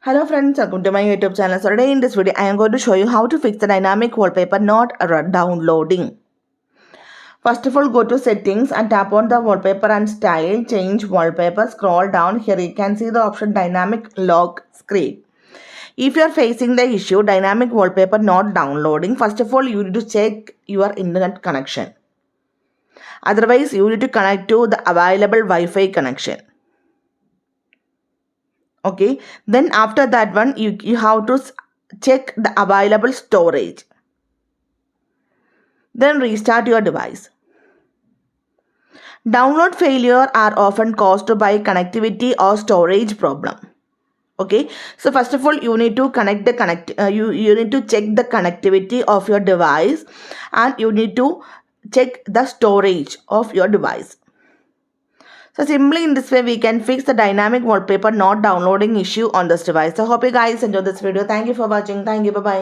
Hello friends, welcome to my YouTube channel. So today in this video, I am going to show you how to fix the dynamic wallpaper not downloading. First of all, go to settings and tap on the wallpaper and style, change wallpaper, scroll down. Here you can see the option dynamic lock screen. If you are facing the issue dynamic wallpaper not downloading, first of all, you need to check your internet connection. Otherwise, you need to connect to the available Wi-Fi connection. Okay, then after that one you have to check the available storage, then restart your device. Download failure are often caused by connectivity or storage problem. Okay, so first of all you need to you need to check the connectivity of your device, and you need to check the storage of your device. So simply in this way we can fix the dynamic wallpaper not downloading issue on this device. So hope you guys enjoyed this video. Thank you for watching. Thank you. Bye bye.